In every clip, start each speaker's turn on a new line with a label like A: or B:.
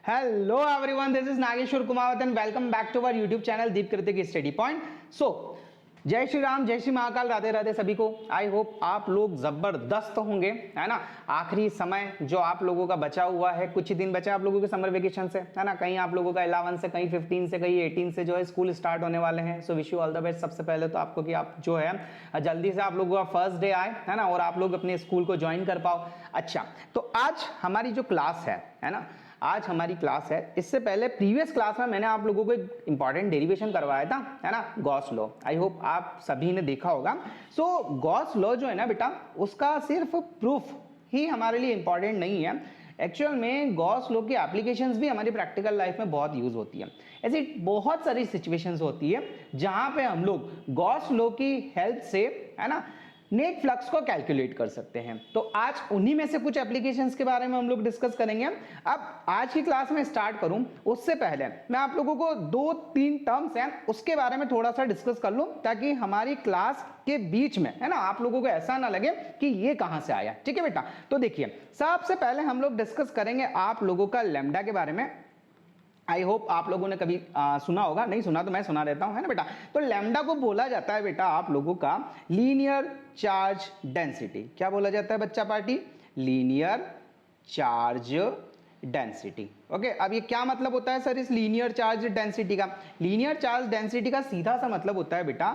A: Hello everyone, this is Nageshwar Kumawat and welcome back to our YouTube channel Deep Kritik Study Point. So, जय श्री राम, जय श्री महाकाल, राधे राधे सभी को। I hope आप लोग जबरदस्त होंगे, है ना। आखिरी समय जो आप लोगों का बचा हुआ है, कुछ ही दिन बचा आप लोगों के समर वेकेशन से, है ना। कहीं आप लोगों का 11 से, कहीं 15 से, कहीं 18 से जो है स्कूल स्टार्ट होने वाले हैं। So wish you all the best. सबसे पहले तो आपको कि आप जो है जल्दी से आप लोगों का फर्स्ट डे आए, है ना, और आप लोग अपने स्कूल को ज्वाइन कर पाओ। अच्छा, तो आज हमारी जो क्लास है ना, आज हमारी क्लास है। इससे पहले प्रीवियस क्लास में मैंने आप लोगों को एक इंपॉर्टेंट डेरिवेशन करवाया था, है ना, गॉस लॉ। आई होप आप सभी ने देखा होगा। सो गॉस लॉ जो है ना बेटा, उसका सिर्फ प्रूफ ही हमारे लिए इंपॉर्टेंट नहीं है। एक्चुअल में गॉस लॉ की एप्लीकेशंस भी हमारी प्रैक्टिकल लाइफ में बहुत यूज होती है। ऐसी बहुत सारी सिचुएशंस होती है जहां पे हम लोग गॉस लॉ की हेल्प से, है ना, नेट फ्लक्स को कैलकुलेट कर सकते हैं। तो आज उन्हीं में से कुछ एप्लीकेशंस के बारे में हम लोग डिस्कस करेंगे। अब आज की क्लास में स्टार्ट करूं उससे पहले मैं आप लोगों को 2-3 टर्म्स हैं उसके बारे में थोड़ा सा डिस्कस कर लूं, ताकि हमारी क्लास के बीच में, है ना, आप लोगों को ऐसा ना लगे कि ये कहां से आया। ठीक है बेटा, तो देखिए सबसे पहले हम लोग डिस्कस करेंगे आप लोगों का लैम्डा के बारे में। आई होप आप लोगों ने कभी सुना होगा, नहीं सुना तो मैं सुना देता हूं, है ना बेटा। तो लैम्डा को बोला जाता है बेटा आप लोगों का लीनियर चार्ज डेंसिटी। क्या बोला जाता है बच्चा party? Linear charge density. Okay, अब ये क्या मतलब होता है सर इस लीनियर चार्ज डेंसिटी का? लीनियर चार्ज डेंसिटी का सीधा सा मतलब होता है बेटा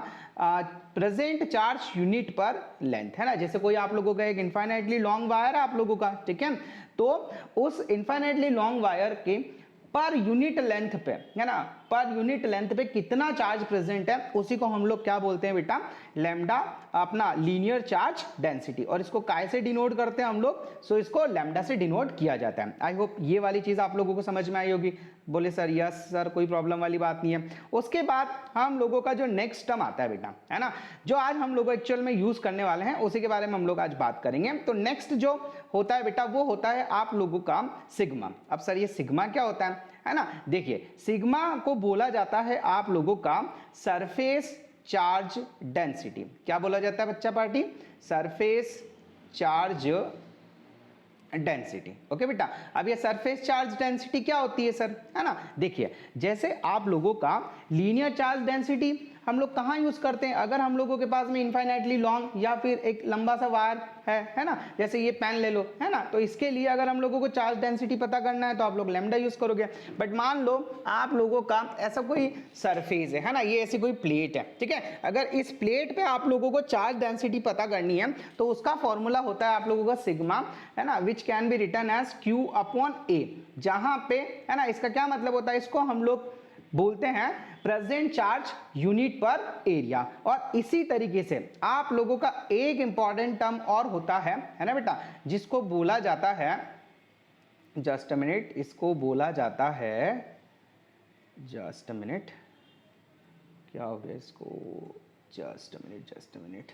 A: प्रेजेंट चार्ज यूनिट पर लेंथ, है ना। जैसे कोई आप लोगों का एक इनफाइनाइटली लॉन्ग वायर है आप लोगों का, ठीक है, तो उस इनफाइनाइटली लॉन्ग वायर के पर यूनिट लेंथ पे, है ना, पर यूनिट लेंथ पे कितना चार्ज प्रेजेंट है उसी को हम लोग क्या बोलते हैं बेटा? लैम्डा, अपना लीनियर चार्ज डेंसिटी। और इसको काय से डिनोट करते हैं हम लोग? सो इसको लैम्डा से डिनोट किया जाता है। आई होप ये वाली चीज आप लोगों को समझ में आई होगी। बोले सर यस सर, कोई प्रॉब्लम वाली बात नहीं है। उसके बाद हम लोगों का जो नेक्स्ट टर्म आता है बेटा, है ना, जो आज हम लोग एक्चुअल में यूज करने वाले हैं उसी के बारे में हम लोग आज बात करेंगे। तो नेक्स्ट जो होता है बेटा वो होता है आप लोगों का सिग्मा। अब सर ये सिग्मा क्या होता है ना, देखिए सिग्मा को बोला जाता है आप लोगों का सरफेस चार्ज डेंसिटी। क्या बोला जाता है बच्चा party? Surface charge density. Okay बेटा, अब ये सरफेस चार्ज डेंसिटी क्या होती है सर, है ना। देखिए जैसे आप लोगों का लीनियर चार्ज डेंसिटी हम लोग कहाँ यूज करते हैं? अगर हम लोगों के पास में इनफाइनाइटली लॉन्ग या फिर एक लंबा सा वायर है ना, जैसे ये पेन ले लो, है ना, तो इसके लिए अगर हम लोगों को चार्ज डेंसिटी पता करना है तो आप लोग लैम्डा यूज करोगे। बट मान लो आप लोगों का ऐसा कोई सरफेस है ना, ये ऐसी कोई प्लेट है, ठीक है, अगर इस प्लेट पे आप लोगों को चार्ज डेंसिटी पता करनी है तो उसका फॉर्मूला होता है आप लोगों का सिग्मा, है ना, which can be written as Q upon A, जहां पे, है ना, इसका क्या मतलब होता है? इसको हम लोग बोलते हैं प्रेजेंट चार्ज यूनिट पर एरिया। और इसी तरीके से आप लोगों का एक इंपॉर्टेंट टर्म और होता है ना बेटा, जिसको बोला जाता है, जस्ट अ मिनट, इसको बोला जाता है, जस्ट अ मिनट, क्या हो गया इसको, जस्ट अ मिनट,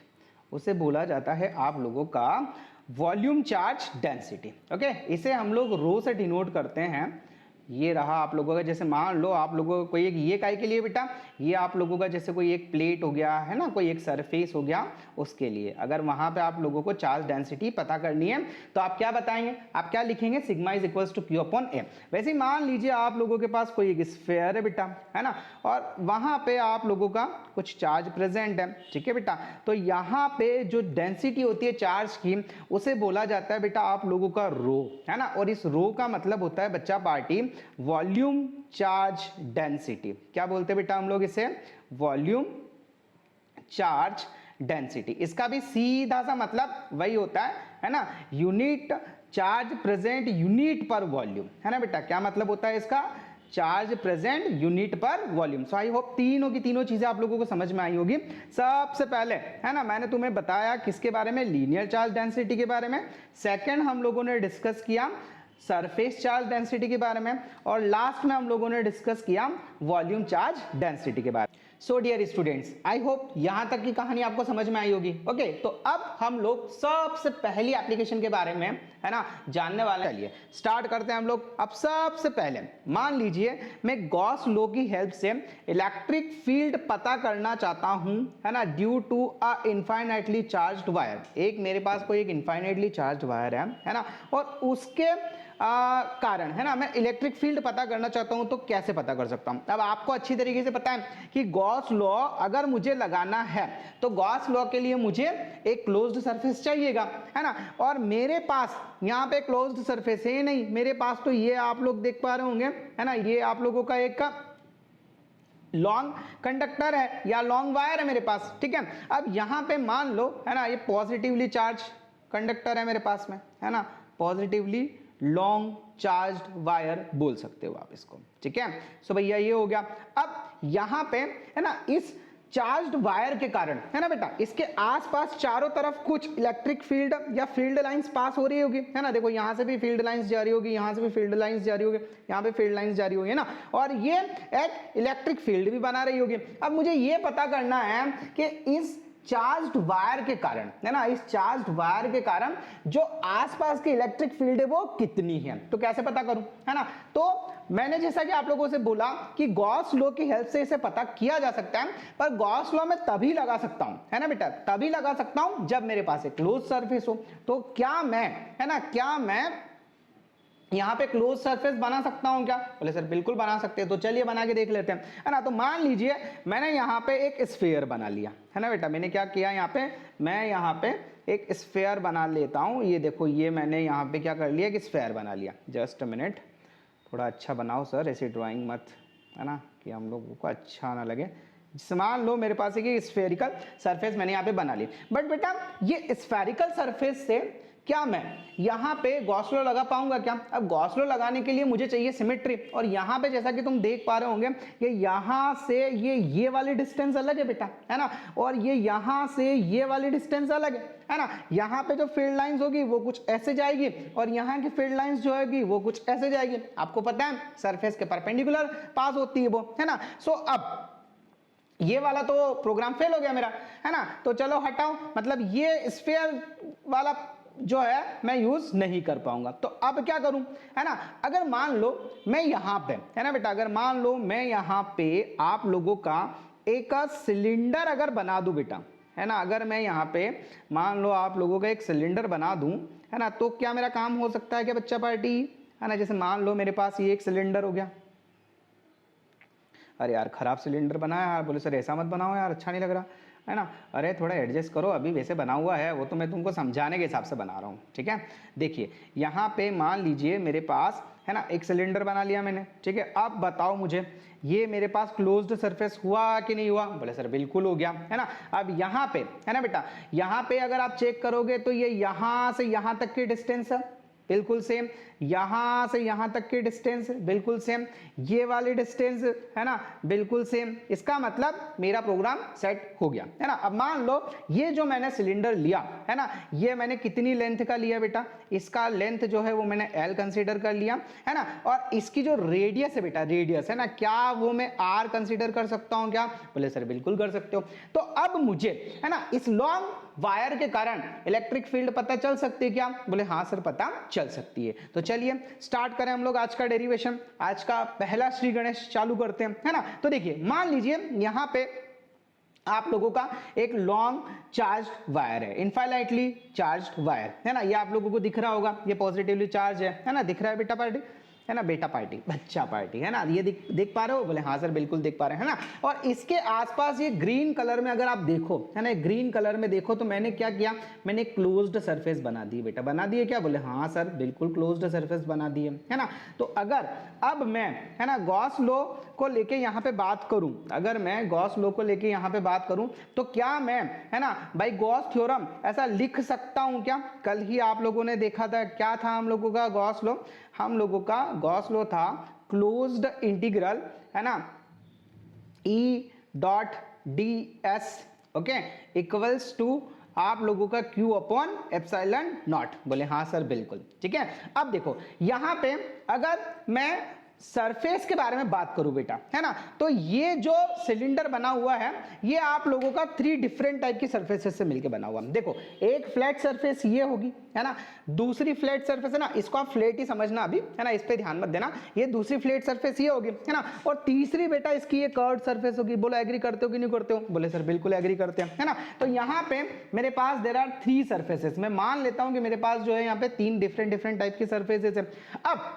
A: उसे बोला जाता है आप लोगों का वॉल्यूम चार्ज डेंसिटी। ओके, इसे हम लोग रो से डिनोट करते हैं। ये रहा आप लोगों का, जैसे मान लो आप लोगों को कोई एक, ये काय के लिए बेटा? ये आप लोगों का जैसे कोई एक प्लेट हो गया, है ना, कोई एक सरफेस हो गया, उसके लिए अगर वहां पे आप लोगों को चार्ज डेंसिटी पता करनी है तो आप क्या बताएंगे? आप क्या लिखेंगे? Sigma is equals to Q upon A। वैसे ही मान लीजिए आप लोगों के पास कोई एक स्फीयर है बेटा, है ना, और वहां पे आप लोगों का कुछ चार्ज प्रेजेंट है, ठीक है बेटा, तो यहाँ पे जो डेंसिटी होती है चार्ज की उसे बोला जाता है बेटा आप लोगों का रो, है ना। और इस रो का मतलब होता है बच्चा पार्टी वॉल्यूम चार्ज डेंसिटी। क्या बोलते हैं बेटा हम लोग इसे? Volume charge density. इसका भी सीधा सा मतलब वही होता है ना, यूनिट चार्ज प्रेजेंट यूनिट पर वॉल्यूम, है ना बेटा। क्या मतलब होता है इसका? चार्ज प्रेजेंट यूनिट पर वॉल्यूम। सो आई होप तीनों की तीनों चीजें आप लोगों को समझ में आई होगी। सबसे पहले, है ना, मैंने तुम्हें बताया किसके बारे में? लीनियर चार्ज डेंसिटी के बारे में। सेकंड हम लोगों ने डिस्कस किया सरफेस चार्ज डेंसिटी के बारे में, और लास्ट में हम लोगों ने डिस्कस किया वॉल्यूम चार्ज डेंसिटी के बारे में। So dear students, I hope यहां तक की कहानी आपको समझ में आई होगी। ओके, तो अब हम लोग सबसे पहली एप्लीकेशन के बारे में, है ना, जानने वाले हैं। चलिए स्टार्ट करते हैं हम लोग। अब सबसे पहले मान लीजिए मैं गॉस लॉ की हेल्प से इलेक्ट्रिक फील्ड पता करना चाहता हूं, है ना, due to a infinitely charged wire. एक मेरे पास कोई एक इनफाइनाइटली चार्ज्ड वायर है ना, और उसके कारण, है ना, मैं इलेक्ट्रिक फील्ड पता करना चाहता हूं तो कैसे पता कर सकता हूं। अब आपको अच्छी तरीके से पता है कि गॉस लॉ अगर मुझे लगाना है तो गॉस लॉ के लिए मुझे एक क्लोज्ड सरफेस चाहिएगा, है ना, और मेरे पास यहाँ पे क्लोज्ड सरफेस है नहीं, मेरे पास तो ये आप लोग देख पा रहे होंगे, है ना, ये आप लोगों का एक लॉन्ग कंडक्टर है या लॉन्ग वायर है मेरे पास, ठीक है। अब यहां पे मान लो, है ना, ये पॉजिटिवली चार्ज कंडक्टर है मेरे पास में, है ना, पॉजिटिवली लॉन्ग चार्ज्ड वायर बोल सकते हो आप इसको, ठीक है। सो भैया ये हो गया। अब यहां पे, है ना, इस चार्ज्ड वायर के कारण, है ना बेटा, इसके आसपास चारों तरफ कुछ इलेक्ट्रिक फील्ड या फील्ड लाइंस पास हो रही होगी, है ना, देखो यहां से भी फील्ड लाइंस जा रही होगी, यहां से भी फील्ड लाइंस जा रही होगी, यहां पे फील्ड लाइंस जा रही होगी, है ना, और ये एक इलेक्ट्रिक फील्ड भी बना रही होगी। अब मुझे ये पता करना है कि इस चार्ज्ड वायर के कारण, है ना, इस चार्ज्ड वायर के कारण जो आसपास की इलेक्ट्रिक फील्ड है वो कितनी है, तो कैसे पता करूं, है ना। तो मैंने जैसा कि आप लोगों से बोला कि गॉस लॉ की हेल्प से इसे पता किया जा सकता है, पर गॉस लॉ मैं तभी लगा सकता हूं, है ना बेटा, तभी लगा सकता हूं जब मेरे पास एक क्लोज सरफेस हो। तो क्या मैं, है ना, क्या मैं यहां पे क्लोज सरफेस बना सकता हूं क्या? बोले सर बिल्कुल बना सकते हैं। तो चलिए बना के देख लेते हैं, है ना। तो मान लीजिए मैंने यहां पे एक स्फीयर बना लिया, है ना बेटा, मैंने क्या किया यहाँ पे, मैं यहाँ पे एक स्फीयर बना लेता हूं। ये देखो, ये मैंने यहाँ पे क्या कर लिया कि स्फीयर बना लिया। जस्ट अ मिनट, थोड़ा अच्छा बनाओ सर, ऐसी ड्राइंग मत, है ना, कि हम लोगों को अच्छा ना लगे। मान लो मेरे पास एक स्फेरिकल सरफेस मैंने यहाँ पे बना ली, बट बेटा ये स्फेरिकल सरफेस से क्या मैं यहाँ पे गॉस लॉ लगा पाऊंगा क्या? अब गॉस लॉ लगाने के लिए मुझे चाहिए सिमेट्री, और यहाँ पे जैसा कि तुम देख पा रहे होंगे कि यहाँ से ये वाली डिस्टेंस अलग है बेटा, है ना, और ये यहाँ से ये वाली डिस्टेंस अलग है ना। यहाँ पे जो फील्ड लाइंस होगी वो कुछ ऐसे जाएगी, और यहाँ की फील्ड लाइंस जो होगी वो कुछ ऐसे जाएगी। आपको पता है सरफेस के परपेंडिकुलर पास होती है वो, है ना। सो अब ये वाला तो प्रोग्राम फेल हो गया मेरा, है ना, तो चलो हटाओ, मतलब ये स्फीयर वाला जो है मैं यूज नहीं कर पाऊंगा। तो अब क्या करूं, है ना, अगर मान लो मैं यहां पे, है ना बेटा, अगर मान लो मैं यहां पे आप लोगों का एक सिलेंडर अगर बना दूं बेटा, है ना, अगर मैं यहां पे मान लो आप लोगों का एक सिलेंडर बना दूं, है ना, तो क्या मेरा काम हो सकता है क्या बच्चा पार्टी, है ना। जैसे मान लो मेरे पास ये एक सिलेंडर हो गया। अरे यार खराब सिलेंडर बनाया यार, बोले सर ऐसा मत बनाओ यार, अच्छा नहीं लग रहा, है ना। अरे थोड़ा एडजस्ट करो, अभी वैसे बना हुआ है, वो तो मैं तुमको समझाने के हिसाब से बना रहा हूँ, ठीक है। देखिए यहाँ पे मान लीजिए मेरे पास, है ना, एक सिलेंडर बना लिया मैंने, ठीक है। अब बताओ मुझे ये मेरे पास क्लोज्ड सरफेस हुआ कि नहीं हुआ? बोले सर बिल्कुल हो गया, है ना। अब यहाँ पे, है ना बेटा, यहाँ पे अगर आप चेक करोगे तो ये यहाँ से यहाँ तक की डिस्टेंस है, बिल्कुल सेम, यहां से यहां तक की डिस्टेंस बिल्कुल सेम, ये वाली डिस्टेंस, है ना, बिल्कुल सेम। इसका मतलब मेरा प्रोग्राम सेट हो गया, है ना। अब मान लो ये जो मैंने सिलेंडर लिया, है ना, ये मैंने कितनी लेंथ का लिया बेटा, इसका लेंथ जो है वो मैंने L कंसीडर कर लिया, है ना, और इसकी जो रेडियस है बेटा, रेडियस, है ना, क्या वो मैं R कंसीडर कर सकता हूं क्या? बोले सर बिल्कुल कर सकते हो। तो अब मुझे, है ना, इस लॉन्ग वायर के कारण इलेक्ट्रिक फील्ड पता चल सकती है क्या? बोले हाँ सर पता चल सकती है। तो चलिए स्टार्ट करें हम लोग आज का डेरिवेशन, आज का पहला श्री गणेश चालू करते हैं, है ना। तो देखिए मान लीजिए यहां पे आप लोगों का एक लॉन्ग चार्ज वायर है, इनफाइनाइटली चार्ज्ड वायर, है ना, ये आप लोगों को दिख रहा होगा, ये पॉजिटिवली चार्ज है ना, दिख रहा है बेटा पार्टी, है ना, बेटा पार्टी, बच्चा पार्टी, है ना, ये देख पा रहे हो? बोले हाँ सर बिल्कुल देख पा रहे हैं, है ना। और इसके आसपास ये ग्रीन कलर में अगर आप देखो, है ना, ग्रीन कलर में देखो तो मैंने क्या किया, मैंने क्लोज्ड सरफेस बना दी बेटा, बना दिए क्या? बोले हाँ सर बिल्कुल क्लोज्ड सरफेस बना दिए, है ना। तो अगर अब मैं, है ना, गॉस लॉ को लेके यहाँ पे बात करूं, अगर मैं गॉस लॉ को लेके यहाँ पे बात करूं तो क्या मैं, है ना, बाय गॉस थ्योरम ऐसा लिख सकता हूं क्या? कल ही आप लोगों ने देखा था, क्या था हम लोगों का गॉस लॉ? हम लोगों का गॉस लॉ था क्लोज्ड इंटीग्रल, है ना, E dot D S, okay, equals to आप लोगों का Q अपॉन एप्सिलॉन नॉट। बोले हाँ सर बिल्कुल, ठीक है। अब देखो यहां पे अगर मैं सरफेस के बारे में बात करूं बेटा, है ना, तो ये जो सिलेंडर बना हुआ है ये आप लोगों का 3 डिफरेंट टाइप की सरफेसेस से मिलकर बना हुआ है। देखो, एक फ्लैट सरफेस ये होगी, है ना, दूसरी फ्लैट सरफेस है ना, इसको आप फ्लैट ही समझना अभी, है ना, इस पे ध्यान मत देना, ये दूसरी फ्लैट सरफेस ये होगी, है ना, और तीसरी बेटा इसकी ये कर्व्ड सरफेस होगी। बोलो एग्री करते हो कि नहीं करते हो? बोले सर बिल्कुल एग्री करते हैं, है ना। तो यहाँ पे मेरे पास देयर आर 3 सरफेसेस, मैं मान लेता हूं कि मेरे पास जो है यहाँ पे 3 डिफरेंट टाइप की सरफेसेस है। अब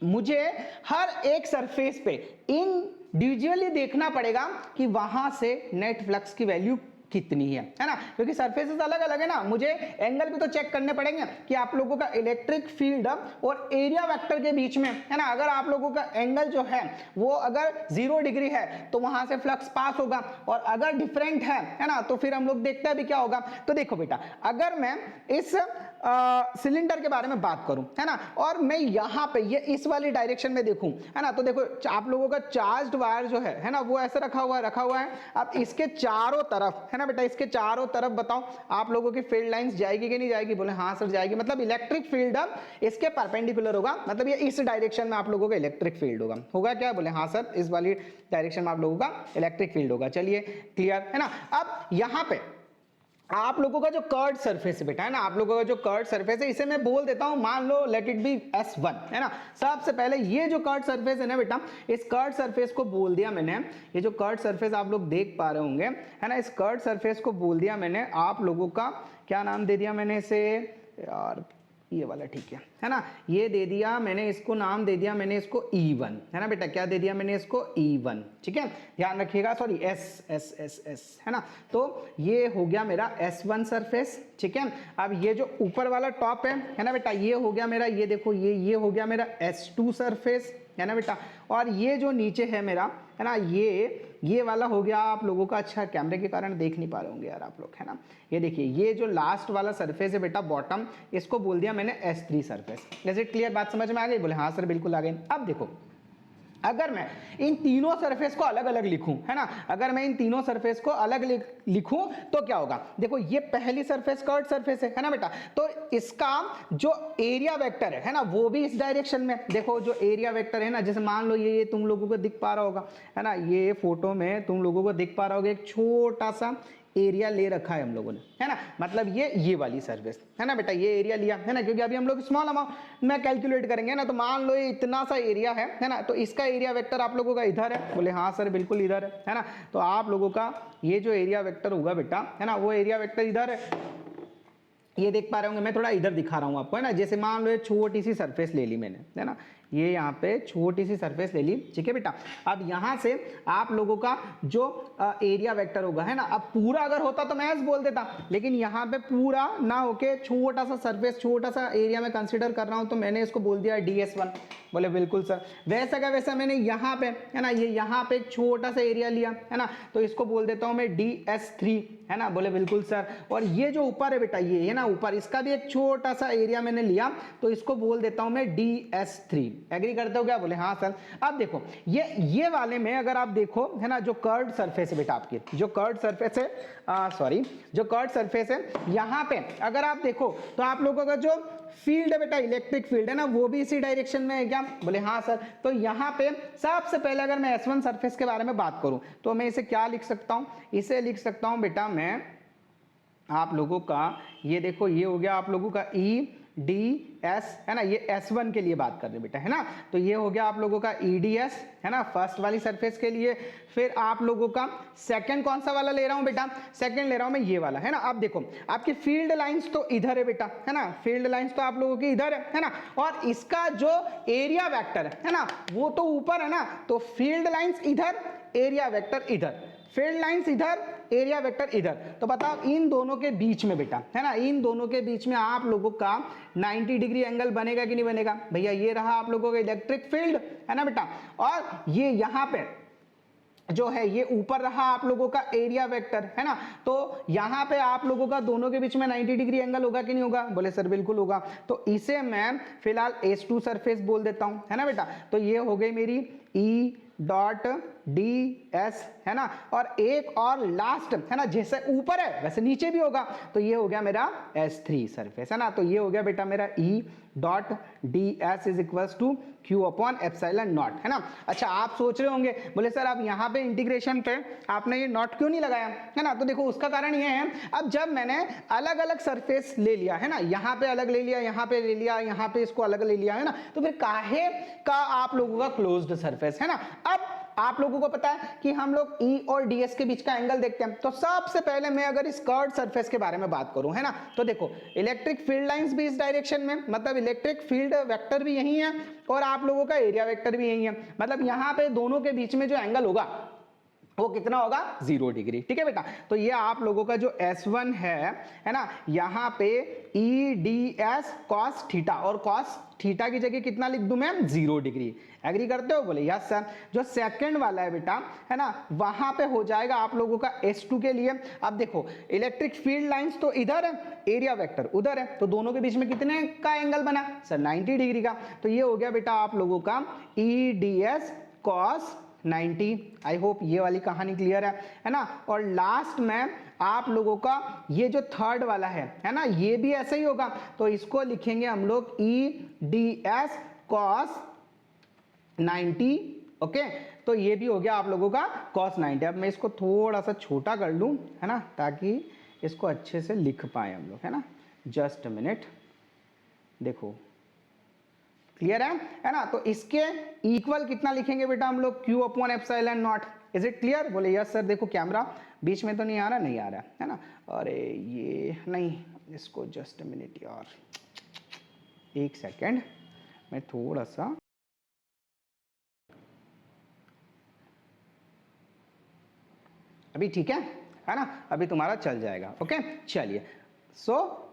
A: मुझे हर एक सरफेस पे इंडिविजुअली देखना पड़ेगा कि वहां से नेट फ्लक्स की वैल्यू कितनी है ना, क्योंकि सरफेसेस अलग अलग है ना, मुझे एंगल भी तो चेक करने पड़ेंगे कि आप लोगों का इलेक्ट्रिक फील्ड और एरिया वेक्टर के बीच में, है ना, अगर आप लोगों का एंगल जो है वो अगर 0 डिग्री है तो वहां से फ्लक्स पास होगा, और अगर डिफरेंट है ना, तो फिर हम लोग देखते हैं अभी क्या होगा। तो देखो बेटा, अगर मैं इस सिलेंडर के बारे में बात करूं, है ना, और मैं यहां पे ये इस वाली डायरेक्शन में देखूं, है ना, तो देखो आप लोगों का चार्ज्ड वायर जो है ना, वो ऐसे रखा हुआ है। अब इसके चारों तरफ, है ना बेटा, इसके चारों तरफ बताओ आप लोगों की फील्ड लाइंस जाएगी कि नहीं जाएगी? बोले हाँ सर जाएगी, मतलब इलेक्ट्रिक फील्ड इसके परपेंडिकुलर होगा, मतलब ये इस डायरेक्शन में आप लोगों का इलेक्ट्रिक फील्ड होगा क्या? बोले हाँ सर, इस वाली डायरेक्शन में आप लोगों का इलेक्ट्रिक फील्ड होगा। चलिए क्लियर है ना। अब यहां पे आप लोगों का जो कर्व्ड सरफेस है बेटा, है ना, आप लोगों का जो कर्व्ड सरफेस है इसे मैं बोल देता हूं, मान लो लेट इट बी S1, है ना। सबसे पहले ये जो कर्व्ड सरफेस है ना बेटा, इस कर्व्ड सरफेस को बोल दिया मैंने, ये जो कर्व्ड सरफेस आप लोग देख पा रहे होंगे, है ना, इस कर्व्ड सरफेस को बोल दिया मैंने, आप लोगों का क्या नाम दे दिया मैंने इसे, यार ये वाला ठीक है ना, ये दे दिया मैंने, इसको नाम दे दिया मैंने इसको E1, है ना बेटा, क्या दे दिया मैंने इसको E1, ठीक है, ध्यान रखिएगा, सॉरी S, है ना। तो ये हो गया मेरा S1 सरफेस, ठीक है। अब ये जो ऊपर वाला टॉप है ना बेटा, ये हो गया मेरा, ये देखो ये हो गया मेरा S2 सरफेस, है ना बेटा, और ये जो नीचे है मेरा, है ना, ये वाला हो गया आप लोगों का, अच्छा कैमरे के कारण देख नहीं पा रहे होंगे यार आप लोग, है ना, ये देखिए ये जो लास्ट वाला सरफेस है बेटा बॉटम, इसको बोल दिया मैंने S3 surface. Is it clear? बात समझ में आ गई? बोले हाँ सर बिल्कुल आ गई। अब देखो, अगर मैं इन तीनों सरफेस को अलग अलग लिखूं, है ना, अगर मैं इन तीनों सरफेस को अलग लिखूं तो क्या होगा? देखो ये पहली सरफेस कर्व्ड सरफेस है ना बेटा, तो इसका जो एरिया वेक्टर है ना, वो भी इस डायरेक्शन में, देखो जो एरिया वेक्टर है ना, जैसे मान लो ये तुम लोगों को दिख पा रहा होगा, है ना, ये फोटो में तुम लोगों को दिख पा रहा होगा, एक छोटा सा एरिया ले रखा है हम लोगों ने, है ना, मतलब ये वाली सरफेस, है ना बेटा, ये एरिया लिया है ना, क्योंकि अभी हम लोग स्मॉल अमाउंट में कैलकुलेट करेंगे ना, तो मान लो ये इतना सा एरिया है ना, तो इसका एरिया वेक्टर आप लोगों का इधर है। बोले हाँ सर बिल्कुल इधर है ना, तो आप लोगों का ये जो एरिया वेक्टर होगा बेटा, है ना, वो एरिया वेक्टर इधर है, ये देख पा रहे होंगे, मैं थोड़ा इधर दिखा रहा हूँ आपको, है ना, जैसे मान लो ये छोटी सी सरफेस ले ली मैंने, है ना, ये यहाँ पे छोटी सी सरफेस ले ली, ठीक है बेटा। अब यहाँ से आप लोगों का जो एरिया वेक्टर होगा, है ना, अब पूरा अगर होता तो मैं बोल देता, लेकिन यहाँ पे पूरा ना होके छोटा सा सरफेस, छोटा सा एरिया में कंसीडर कर रहा हूँ, तो मैंने इसको बोल दिया DS1। बोले बिल्कुल सर। वैसा का वैसा मैंने यहाँ पे, है ना, ये यहाँ पे एक छोटा सा एरिया लिया, है ना, तो इसको बोल देता हूँ मैं DS3, है ना। बोले बिल्कुल सर। और ये जो ऊपर है बेटा, ये है ना ऊपर, इसका भी एक छोटा सा एरिया मैंने लिया, तो इसको बोल देता हूँ मैं DS3। एग्री करते हो क्या? बोले हाँ सर। अब देखो ये वाले में अगर आप देखो, है ना, जो कर्व्ड सरफेस है बेटा, आपकी जो कर्व्ड सरफेस है, जो कर्व्ड सरफेस है, यहाँ पे अगर आप देखो तो आप लोगों का जो फील्ड है बेटा, इलेक्ट्रिक फील्ड है ना, वो भी इसी डायरेक्शन में है क्या? बोले हाँ सर। तो यहाँ पे सबसे पहले अगर मैं S1 सरफेस के बारे में बात करूं तो मैं इसे क्या लिख सकता हूं? इसे लिख सकता हूं बेटा मैं, आप लोगों का ये देखो, ये हो गया आप लोगों का EDS, है ना, ये S1 के लिए बात कर रहे बेटा, है ना, तो ये हो गया आप लोगों का EDS, है ना, फर्स्ट वाली सरफेस के लिए। फिर आप लोगों का सेकंड कौन सा वाला ले रहा हूं बेटा? सेकंड ले रहा हूं मैं ये वाला, है ना। अब देखो आपकी फील्ड लाइंस तो इधर है बेटा, है ना, फील्ड लाइंस तो आप लोगों की इधर है ना, और इसका जो एरिया वेक्टर है ना, वो तो ऊपर है ना, तो फील्ड लाइंस इधर, एरिया वेक्टर इधर, फील्ड लाइंस इधर, एरिया वेक्टर इधर। तो बताओ इन दोनों के बीच में बेटा, है ना, इन दोनों के बीच में आप लोगों का 90 डिग्री एंगल बनेगा कि नहीं बनेगा? भैया ये रहा आप लोगों का इलेक्ट्रिक फील्ड, है ना बेटा, और ये यहाँ पे जो है ये ऊपर रहा आप लोगों का एरिया वेक्टर, है ना, तो यहाँ पे आप लोगों का दोनों के बीच में 90 डिग्री एंगल होगा कि नहीं होगा? बोले सर बिल्कुल होगा। तो इसे मैं फिलहाल S2 सरफेस बोल देता हूँ, है ना बेटा। तो ये हो गई मेरी E ds है ना, और एक और लास्ट है ना, जैसे ऊपर है वैसे नीचे भी होगा, तो ये हो गया मेरा S3 सरफेस है ना। तो ये हो गया बेटा मेरा E dot ds is equals to q upon epsilon not है ना। अच्छा, आप सोच रहे होंगे बोले सर आप यहाँ पे इंटीग्रेशन पे आपने ये नॉट क्यों नहीं लगाया है ना। तो देखो उसका कारण ये है, अब जब मैंने अलग अलग सरफेस ले लिया है ना, यहाँ पे अलग ले लिया, यहाँ पे ले लिया, यहाँ पे इसको अलग ले लिया है ना, तो फिर काहे का आप लोगों का क्लोज्ड सरफेस है ना। अब आप लोगों को पता है कि हम लोग E और ds के बीच का एंगल देखते हैं। तो सबसे पहले मैं अगर इस कर्व्ड सरफेस के बारे में बात करूं है ना, तो देखो इलेक्ट्रिक फील्ड लाइंस भी इस डायरेक्शन में, मतलब इलेक्ट्रिक फील्ड वेक्टर भी यही है और आप लोगों का एरिया वेक्टर भी यही है, मतलब यहाँ पे दोनों के बीच में जो एंगल होगा वो कितना होगा 0 डिग्री। ठीक है बेटा, तो ये आप लोगों का जो S1 है ना, यहाँ पे EDS cos थीटा, और cos थीटा की जगह कितना लिख दूं मैं 0 डिग्री। एग्री करते हो? बोले यस सर। जो सेकंड वाला है बेटा है ना, वहां पे हो जाएगा आप लोगों का S2 के लिए। अब देखो इलेक्ट्रिक फील्ड लाइंस तो इधर है, एरिया वेक्टर उधर है, तो दोनों के बीच में कितने का एंगल बना सर 90 डिग्री का। तो ये हो गया बेटा आप लोगों का EDS cos 90। आई होप ये वाली कहानी क्लियर है ना। और लास्ट में आप लोगों का ये जो थर्ड वाला है ना, ये भी ऐसा ही होगा, तो इसको लिखेंगे हम लोग EDS cos 90। ओके, तो ये भी हो गया आप लोगों का cos 90। अब मैं इसको थोड़ा सा छोटा कर लूं है ना, ताकि इसको अच्छे से लिख पाए हम लोग है ना। जस्ट अ मिनट, देखो क्लियर है ना। तो इसके इक्वल कितना लिखेंगे बेटा हम लोग q upon epsilon not. Is it clear? बोले यस सर। देखो कैमरा बीच में तो नहीं आ रहा, नहीं आ रहा है ना। अरे ये नहीं, इसको जस्ट मिनट यार, एक सेकेंड, मैं थोड़ा सा अभी ठीक है ना, अभी तुम्हारा चल जाएगा। ओके चलिए,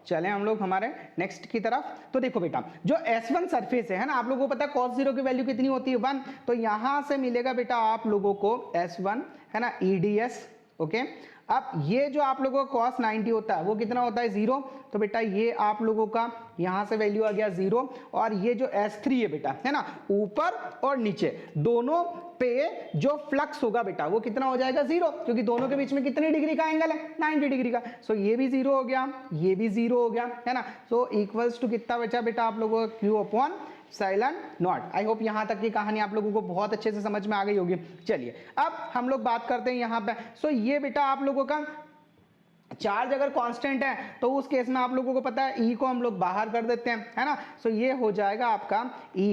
A: चलें हम लोग हमारे नेक्स्ट की तरफ। तो देखो बेटा जो S1 सरफेस है ना, आप लोगों को पता है cos 0 की वैल्यू कितनी होती है 1, तो यहां से मिलेगा बेटा आप लोगों को S1 है ना EDS। ओके, अब ये जो आप लोगों का cos 90 होता है वो कितना होता है 0, तो बेटा ये आप लोगों का यहां से वैल्यू आ गया 0। और ये जो S3 है बेटा है ना, ऊपर और नीचे दोनों पे जो फ्लक्स होगा बेटा वो कितना हो जाएगा 0, क्योंकि दोनों के बीच में कितने डिग्री का एंगल है 90 डिग्री का। सो ये भी 0 हो गया, ये भी 0 हो गया है ना। सो इक्वल्स टू कितना बचा बेटा आप लोगों का q upon epsilon not. I hope यहाँ तक की कहानी आप लोगों को बहुत अच्छे से समझ में आ गई होगी। चलिए अब हम लोग बात करते हैं यहाँ पे। सो ये बेटा आप लोगों का चार्ज अगर कांस्टेंट है तो उस केस में आप लोगों को पता है E को हम लोग बाहर कर देते हैं है ना। सो ये हो जाएगा आपका E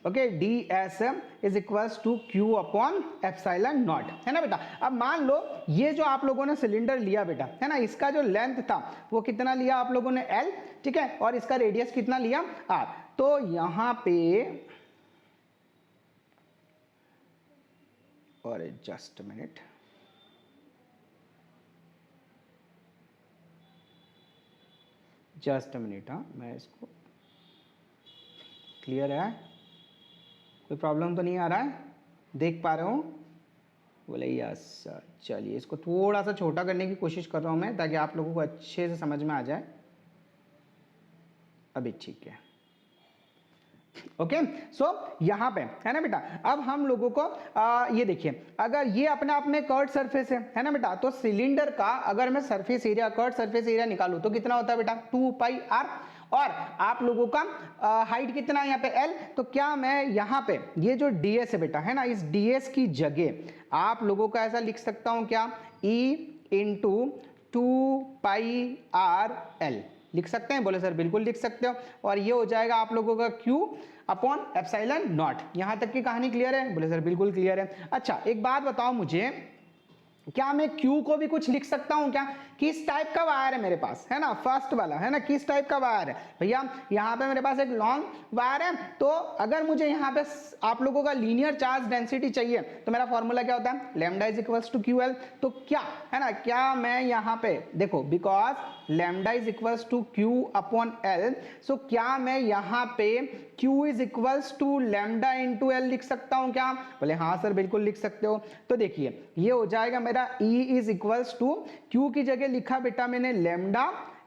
A: okay ds is equals to q upon epsilon not है ना बेटा। अब मान लो ये जो आप लोगों ने सिलेंडर लिया बेटा है ना, इसका जो लेंथ था वो कितना लिया आप लोगों ने L, ठीक है, और इसका रेडियस कितना लिया R। तो यहां पे और जस्ट मिनट, जस्ट मिनट, हाँ मैं इसको, क्लियर है, कोई प्रॉब्लम तो नहीं आ रहा है, देख पा रहे हो? बोले यस सर। चलिए इसको थोड़ा सा छोटा करने की कोशिश कर रहा हूँ मैं, ताकि आप लोगों को अच्छे से समझ में आ जाए। अभी ठीक है। ओके सो यहाँ पे है ना बेटा, अब हम लोगों को ये देखिए, अगर ये अपने आप में कर्व्ड सरफेस है ना बेटा, तो सिलेंडर का अगर मैं surface area, curved surface area निकालूं तो कितना होता है बेटा 2 पाई r। और आप लोगों का हाइट कितना है यहाँ पे L, तो क्या मैं यहाँ पे ये जो ds है बेटा है ना, इस ds की जगह आप लोगों का ऐसा लिख सकता हूँ क्या, E इंटू 2 पाई r L लिख सकते हैं? बोले सर बिल्कुल लिख सकते हो। और ये हो जाएगा आप लोगों का q अपॉन एप्सिलॉन नॉट। यहां तक की कहानी क्लियर है? बोले सर बिल्कुल क्लियर है। अच्छा एक बात बताओ मुझे, क्या मैं Q को भी कुछ लिख सकता हूं क्या? किस टाइप का वायर है मेरे पास है ना, फर्स्ट वाला है ना, किस टाइप का वायर है भैया? यहाँ पे मेरे पास एक लॉन्ग वायर है, तो अगर मुझे यहाँ पे आप लोगों का लीनियर चार्ज डेंसिटी चाहिए तो मेरा फॉर्मूला क्या होता है, lambda is equals to QL। तो क्या है ना, क्या मैं यहाँ पे देखो, because lambda is equals to Q upon L, so क्या मैं यहाँ पे Q is equals to lambda into L लिख सकता हूँ क्या? बोले हाँ सर बिल्कुल लिख सकते हो। तो देखिए ये हो जाएगा मेरा E is equals to, Q की जगह लिखा बेटा मैंने लैम्डा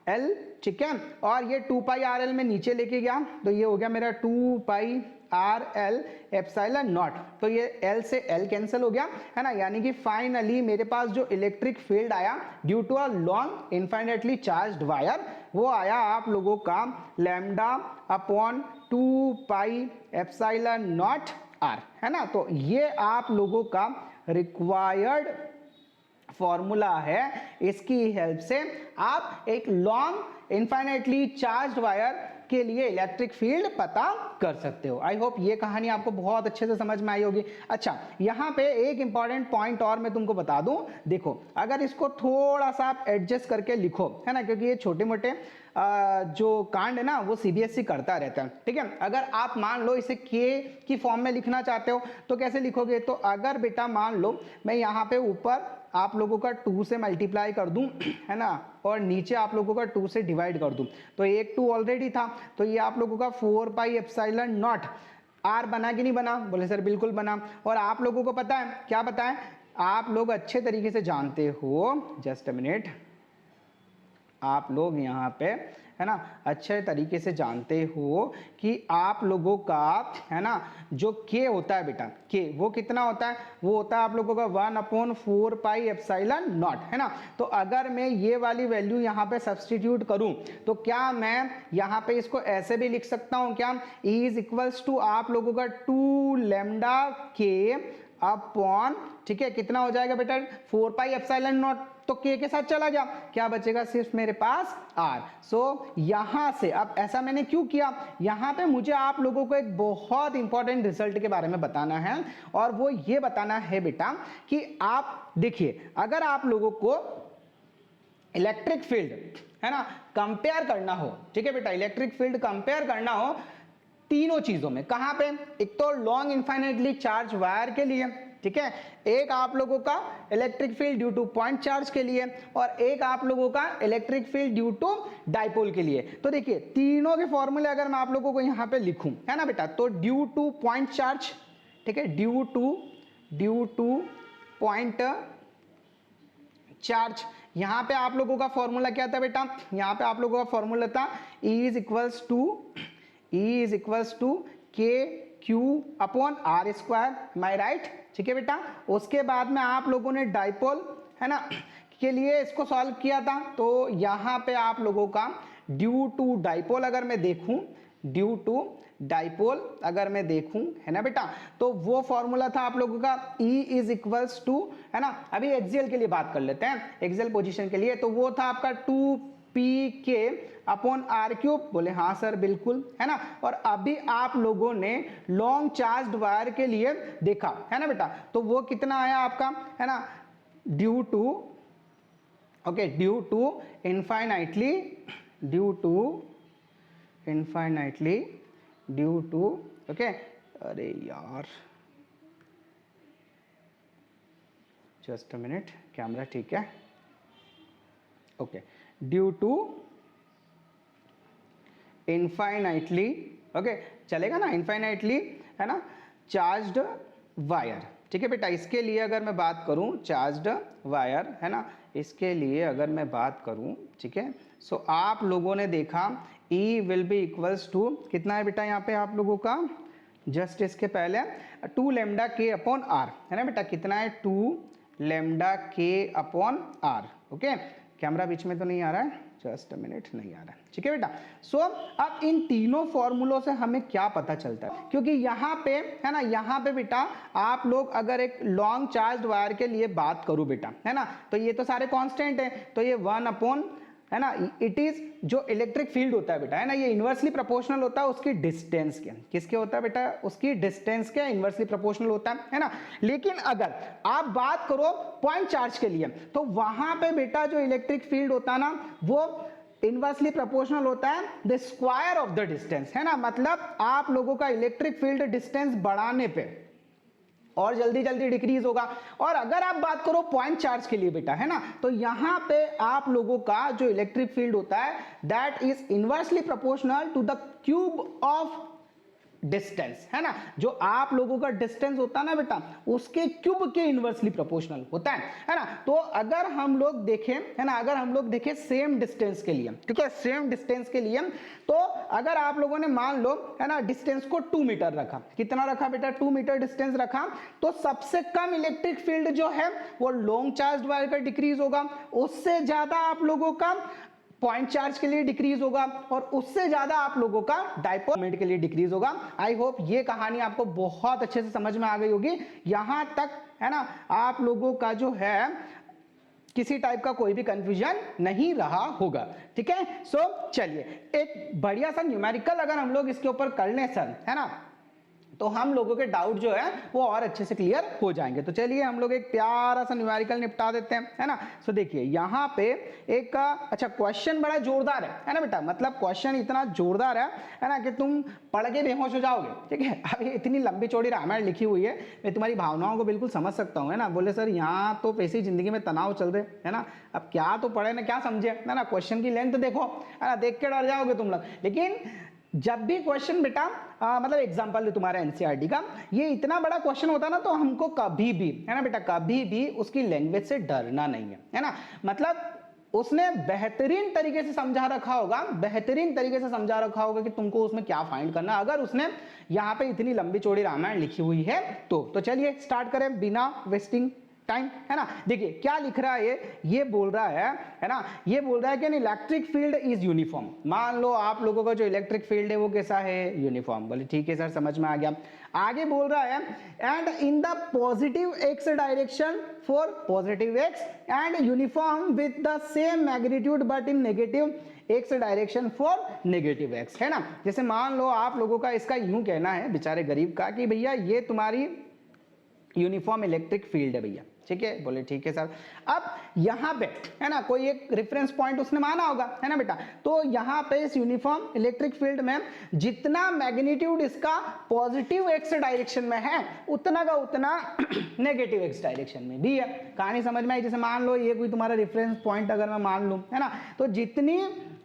A: L, ठीक है, और ये 2 पाई RL में नीचे लेके गया तो ये हो गया मेरा 2 पाई RL एप्सिलॉन नॉट, तो ये L से L कैंसिल हो गया है ना, यानी कि फाइनली मेरे पास जो इलेक्ट्रिक फील्ड आया due to a long infinitely charged wire वो आया आप लोगों का lambda upon 2 pi epsilon not R, है ना। तो ये आप लोगों का रिक्वायर्ड फॉर्मूला है, इसकी हेल्प से आप एक लॉन्ग इनफाइनाइटली चार्ज्ड वायर के लिए इलेक्ट्रिक फील्ड पता कर सकते हो। आई होप ये कहानी आपको बहुत अच्छे से समझ में आई होगी। अच्छा, यहाँ पे एक इंपॉर्टेंट पॉइंट और मैं तुमको बता दूं, देखो अगर इसको थोड़ा सा आप एडजस्ट करके लिखो, है ना, क्योंकि ये छोटे मोटे जो कांड है ना वो सीबीएसई करता रहता है, ठीक है। अगर आप मान लो इसे के की फॉर्म में लिखना चाहते हो तो कैसे लिखोगे, तो अगर बेटा मान लो मैं यहाँ पे ऊपर आप लोगों का 2 से मल्टीप्लाई कर दूं, है ना, और नीचे आप लोगों का 2 से डिवाइड कर दूं, तो एक 2 ऑलरेडी था, तो ये आप लोगों का 4 पाई एप्सिलॉन नॉट R बना कि नहीं बना, बोले सर बिल्कुल बना। और आप लोगों को पता है क्या, पता है, आप लोग अच्छे तरीके से जानते हो, जस्ट अ मिनट, आप लोग यहाँ पे है ना अच्छे तरीके से जानते हो कि आप लोगों का है ना जो के होता है बेटा, के वो कितना होता है, वो होता है आप लोगों का 1/4 पाई एप्सिलॉन नॉट, है ना। तो अगर मैं ये वाली वैल्यू यहाँ पे सब्सटीट्यूट करूँ तो क्या मैं यहाँ पे इसको ऐसे भी लिख सकता हूँ क्या, E इज इक्वल्स टू आप लोगों का 2 लैम्डा के अपॉन, ठीक है, कितना हो जाएगा बेटा 4 पाई एप्सिलॉन नॉट, तो के साथ चला गया, क्या बचेगा सिर्फ मेरे पास R। सो यहां से अब ऐसा मैंने क्यों किया, यहां पे मुझे आप लोगों को एक बहुत इंपॉर्टेंट रिजल्ट के बारे में बताना है, और वो ये बताना है बेटा कि आप देखिए अगर आप लोगों को इलेक्ट्रिक फील्ड है ना कंपेयर करना हो, ठीक है बेटा, इलेक्ट्रिक फील्ड कंपेयर करना हो तीनों चीजों में, कहां पे, एक तो लॉन्ग इनफाइनाइटली चार्ज वायर के लिए, ठीक है, एक आप लोगों का electric field due to point charge के लिए, और एक आप लोगों का electric field due to dipole के लिए। तो देखिए तीनों के फॉर्मूले अगर मैं आप लोगों को यहां पे लिखूं, है ना बेटा, तो ड्यू टू पॉइंट चार्ज, ठीक है, ड्यू टू पॉइंट चार्ज, यहां पे आप लोगों का फॉर्मूला क्या था बेटा, यहां पे आप लोगों का फॉर्मूला था E इज इक्वल्स टू के Q upon R square, my right, ठीक है बेटा। उसके बाद में आप लोगों ने डाइपोल, है ना, के लिए इसको सॉल्व किया था, तो यहाँ पे आप लोगों का ड्यू टू डाइपोल अगर मैं देखूं, ड्यू टू डाइपोल अगर मैं देखूं, है ना बेटा, तो वो फॉर्मूला था आप लोगों का E इज इक्वल्स टू, है ना, अभी एक्सियल के लिए बात कर लेते हैं, एक्सियल पोजीशन के लिए, तो वो था आपका 2pk अपॉन R क्यूब, बोले हाँ सर बिल्कुल, है ना। और अभी आप लोगों ने लॉन्ग चार्ज्ड वायर के लिए देखा, है ना बेटा, तो वो कितना आया आपका, है ना, due to, okay, due to infinitely due to, okay, अरे यार जस्ट अ मिनट, कैमरा ठीक है, okay, due to infinitely, okay चलेगा ना, इनफाइनाइटली, है ना, चार्ज्ड वायर, ठीक है बेटा। इसके लिए अगर मैं बात करूं चार्ज्ड वायर, है ना, इसके लिए अगर मैं बात करूं, ठीक है, सो आप लोगों ने देखा E will be equals to कितना है बेटा, यहाँ पे आप लोगों का जस्ट इसके पहले 2 लैम्डा के अपॉन R, है ना बेटा, कितना है 2 लैम्डा के अपॉन R, ओके, कैमरा बीच में तो नहीं आ रहा है, जस्ट अ मिनट, नहीं आ रहा है, ठीक है बेटा। सो अब इन तीनों फॉर्मूलों से हमें क्या पता चलता है, क्योंकि यहाँ पे, है ना, यहाँ पे बेटा आप लोग अगर एक लॉन्ग चार्ज वायर के लिए बात करूं बेटा, है ना, तो ये तो सारे कांस्टेंट है, तो ये 1 अपॉन, है ना, इट इज जो इलेक्ट्रिक फील्ड होता है बेटा, है ना, ये इनवर्सली प्रोपोर्शनल होता है उसकी डिस्टेंस के, किसके होता है बेटा, उसकी डिस्टेंस के इनवर्सली प्रोपोर्शनल होता है ना। लेकिन अगर आप बात करो पॉइंट चार्ज के लिए, तो वहां पे बेटा जो इलेक्ट्रिक फील्ड होता है ना वो इनवर्सली प्रोपोर्शनल होता है the square of the distance, है ना, मतलब आप लोगों का इलेक्ट्रिक फील्ड डिस्टेंस बढ़ाने पे और जल्दी जल्दी डिक्रीज होगा। और अगर आप बात करो पॉइंट चार्ज के लिए बेटा, है ना, तो यहां पे आप लोगों का जो इलेक्ट्रिक फील्ड होता है that is inversely proportional to the cube of distance, है ना, जो आप लोगों का डिस्टेंस होता है ना बेटा, उसके क्यूब के इनवर्सली प्रोपोर्शनल होता है ना। तो अगर हम लोग देखें, है ना, अगर हम लोग देखें सेम डिस्टेंस के लिए, ठीक है, सेम डिस्टेंस के लिए, तो अगर आप लोगों ने मान लो, है ना, डिस्टेंस को 2 मीटर रखा, कितना रखा बेटा, 2 मीटर डिस्टेंस रखा, तो सबसे कम इलेक्ट्रिक फील्ड जो है वो लॉन्ग चार्ज वायर का डिक्रीज होगा, उससे ज्यादा आप लोगों का पॉइंट चार्ज के लिए डिक्रीज होगा, और उससे ज्यादा आप लोगों का डाइपोल मोमेंट के लिए डिक्रीज होगा। आई होप ये कहानी आपको बहुत अच्छे से समझ में आ गई होगी यहां तक, है ना, आप लोगों का जो है किसी टाइप का कोई भी कंफ्यूजन नहीं रहा होगा, ठीक है। सो चलिए एक बढ़िया सा न्यूमेरिकल अगर हम लोग इसके ऊपर कर लें सर, है ना, तो हम लोगों के डाउट जो है वो और अच्छे से क्लियर हो जाएंगे। तो चलिए हम लोग एक प्यारा सा न्यूमेरिकल निपटा देते हैं, है ना। सो देखिए यहाँ पे एक अच्छा क्वेश्चन बड़ा जोरदार है ना बेटा, मतलब क्वेश्चन इतना जोरदार है ना, कि तुम पढ़ के बेहोश हो जाओगे, ठीक है। अब ये इतनी लंबी चौड़ी रामायण लिखी हुई है, मैं तुम्हारी भावनाओं को बिल्कुल समझ सकता हूँ, है ना। बोले सर यहाँ तो पैसे जिंदगी में तनाव चल रहे, है ना, अब क्या तो पढ़े ना क्या समझे, है ना, क्वेश्चन की लेंथ देखो, है ना, देख के डर जाओगे तुम लोग। लेकिन जब भी क्वेश्चन बेटा मतलब एग्जांपल तुम्हारा एनसीईआरटी का ये इतना बड़ा क्वेश्चन होता है ना, तो हमको कभी भी, है ना बेटा, कभी भी उसकी लैंग्वेज से डरना नहीं है ना। मतलब उसने बेहतरीन तरीके से समझा रखा होगा, बेहतरीन तरीके से समझा रखा होगा कि तुमको उसमें क्या फाइंड करना, अगर उसने यहाँ पे इतनी लंबी चौड़ी रामायण लिखी हुई है तो चलिए स्टार्ट करें बिना वेस्टिंग टाइम, है ना। देखिए क्या लिख रहा है ये बोल रहा है ना, ये बोल रहा है कि इलेक्ट्रिक फील्ड इज यूनिफॉर्म। मान लो आप लोगों का जो इलेक्ट्रिक फील्ड है वो कैसा है, यूनिफॉर्म। बोले ठीक है सर समझ में आ गया। आगे बोल रहा है and in the positive x direction for positive x and uniform with the same magnitude but in negative x direction for negative x, है ना। जैसे मान लो आप लोगों का इसका यूं कहना है बेचारे गरीब का कि भैया ये तुम्हारी यूनिफॉर्म इलेक्ट्रिक फील्ड है भैया, ठीक है। बोले ठीक है सर। अब यहाँ पे, है ना, कोई एक रेफरेंस पॉइंट उसने माना होगा, है ना बेटा, तो यहाँ पे इस यूनिफॉर्म इलेक्ट्रिक फील्ड में जितना मैग्नीट्यूड इसका पॉजिटिव एक्स डायरेक्शन में है उतना का उतना नेगेटिव एक्स डायरेक्शन में भी है। कहानी समझ में आई। जैसे मान लो ये कोई तुम्हारा रेफरेंस पॉइंट अगर मैं मान लूं, है ना, तो जितनी,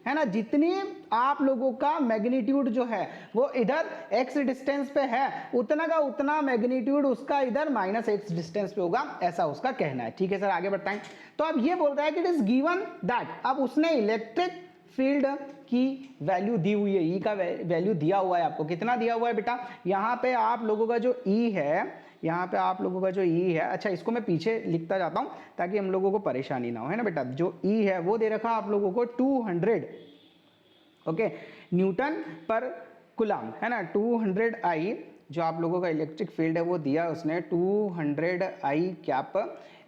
A: है ना, जितनी आप लोगों का मैग्नीट्यूड जो है वो इधर x डिस्टेंस पे है उतना का उतना मैग्नीट्यूड उसका इधर -x डिस्टेंस पे होगा, ऐसा उसका कहना है, ठीक है सर। आगे बढ़ते हैं। तो अब ये बोल रहा है कि इट इज गिवन दैट, अब उसने इलेक्ट्रिक फील्ड की वैल्यू दी हुई है, ई का वैल्यू दिया हुआ है आपको। कितना दिया हुआ है बेटा, यहाँ पे आप लोगों का जो ई है, यहाँ पे आप लोगों का जो ई है, अच्छा इसको मैं पीछे लिखता जाता हूँ ताकि हम लोगों को परेशानी ना हो, है ना बेटा। जो ई है वो दे रखा आप लोगों को 200 ओके न्यूटन पर कुलाम, है ना, 200 आई जो आप लोगों का इलेक्ट्रिक फील्ड है वो दिया उसने 200 आई कैप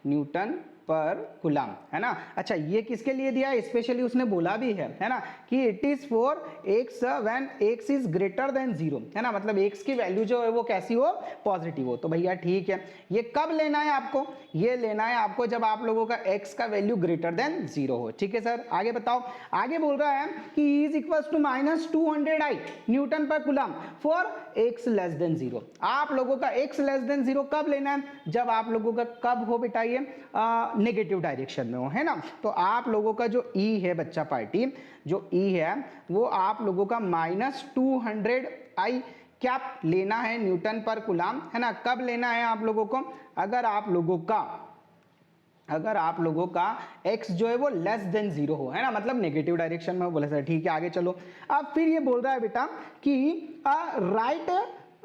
A: न्यूटन पर कुलाम, है ना। अच्छा ये किसके लिए दिया है, स्पेशली उसने बोला भी है ना, कि it is for x when x is greater than 0, है ना, मतलब एक्स की वैल्यू जो है वो कैसी हो, पॉजिटिव हो। तो भैया ठीक है, ये कब लेना है आपको, ये लेना है आपको जब आप लोगों का एक्स का वैल्यू ग्रेटर देन 0 हो, ठीक है सर। आगे बताओ, आगे बोल रहा है कि is equals to -200 i newton per coulomb for x less than 0। आप लोगों का एक्स लेस देन 0 कब लेना है, जब आप लोगों का कब हो बेटा ये नेगेटिव डायरेक्शन में हो, है ना। तो आप लोगों का जो ई है बच्चा पार्टी, जो ई है वो आप लोगों का -200 आई कैप लेना है न्यूटन पर कुलाम, है ना। कब लेना है आप लोगों को, अगर आप लोगों का x जो है वो लेस देन 0 हो, है ना, मतलब नेगेटिव डायरेक्शन में हो। बोले सर ठीक है आगे चलो। अब फिर ये बोल रहा है बेटा कि right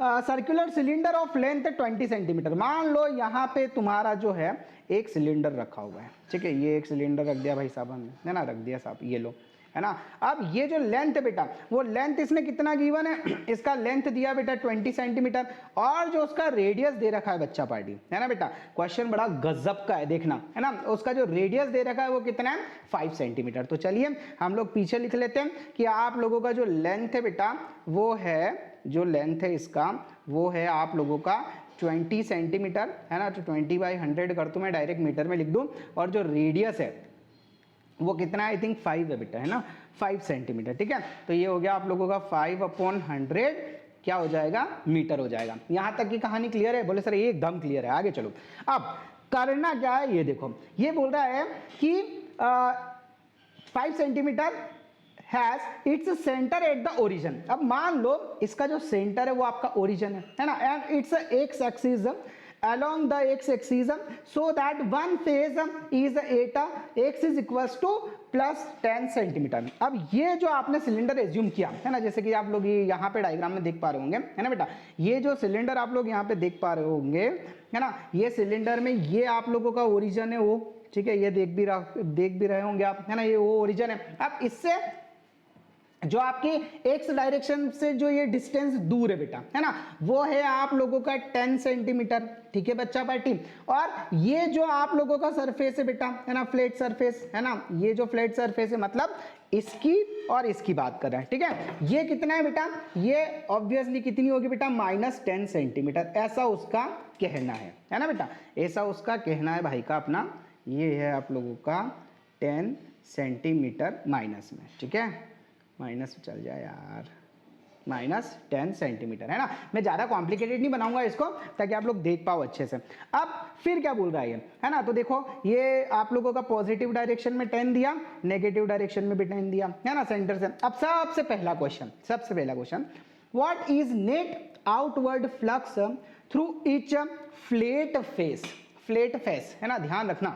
A: circular cylinder of length 20 centimetre. मान लो यहाँ पे तुम्हारा जो है एक सिलेंडर रखा हुआ है, ठीक है, ये एक सिलेंडर रख दिया भाई साहब हमने, है ना, रख दिया साहब, ये लो, है ना। अब ये जो लेंथ है बेटा, वो लेंथ इसने कितना गिवन है, इसका लेंथ दिया बेटा 20 सेंटीमीटर, और जो उसका रेडियस दे रखा है बच्चा पार्टी, है ना बेटा, क्वेश्चन बड़ा गजब का है देखना, है ना। उसका जो रेडियस दे रखा है वो कितना है, 5 सेंटीमीटर। तो चलिए हम लोग पीछे लिख लेते हैं कि आप लोगों का जो लेंथ है बेटा वो है, जो लेंथ है इसका वो है आप लोगों का 20 सेंटीमीटर, है ना। तो 20/100 कर दूं मैं, डायरेक्ट मीटर में लिख दूं, और जो रेडियस है वो कितना है, आई थिंक 5 है बेटा, है ना, 5 सेंटीमीटर, ठीक है। तो ये हो गया आप लोगों का 5/100 क्या हो जाएगा, मीटर हो जाएगा। यहां तक की कहानी क्लियर है, बोले सर ये एकदम क्लियर है। आगे चलो, अब करना क्या है, ये देखो, ये बोल रहा है कि 5 centimetre has its centre at the origin. अब मान लो इसका जो सेंटर है वो आपका ओरिजिन है ना, and it's x axis along the x axis so that one phase is at x is equals to plus 10 centimetre. अब ये जो आपने सिलेंडर एज्यूम किया है ना, जैसे कि आप लोग ये यहाँ पे डायग्राम में देख पा रहे होंगे है ना बेटा, ये जो सिलेंडर आप लोग यहाँ पे देख पा रहे होंगे है ना, ये सिलेंडर में ये आप लोगों का ओरिजिन है वो, ठीक है, ये देख भी रहे होंगे आप है ना, ये वो ओरिजिन है। अब इससे जो आपकी एक्स डायरेक्शन से जो ये डिस्टेंस दूर है बेटा है ना, वो है आप लोगों का 10 सेंटीमीटर, ठीक है बच्चा पार्टी। और ये जो आप लोगों का सरफेस है बेटा है ना, फ्लैट सरफेस है ना, ये जो फ्लैट सरफेस है मतलब इसकी और इसकी बात कर रहे हैं, ठीक है। ये कितना है बेटा, ये ऑब्वियसली कितनी होगी बेटा, -10 सेंटीमीटर, ऐसा उसका कहना है ना बेटा, ऐसा उसका कहना है भाई का अपना। ये है आप लोगों का 10 सेंटीमीटर माइनस में, ठीक है, माइनस चल जाए यार, -10 सेंटीमीटर है ना। मैं ज़्यादा कॉम्प्लिकेटेड नहीं बनाऊंगा इसको ताकि आप लोग देख पाओ अच्छे से। अब फिर क्या बोल रहा है ना, तो देखो ये आप लोगों का पॉजिटिव डायरेक्शन में 10 दिया, नेगेटिव डायरेक्शन में भी 10 दिया है ना सेंटर से। अब सबसे पहला question, what is net outward flux through each flat face है ना, ध्यान रखना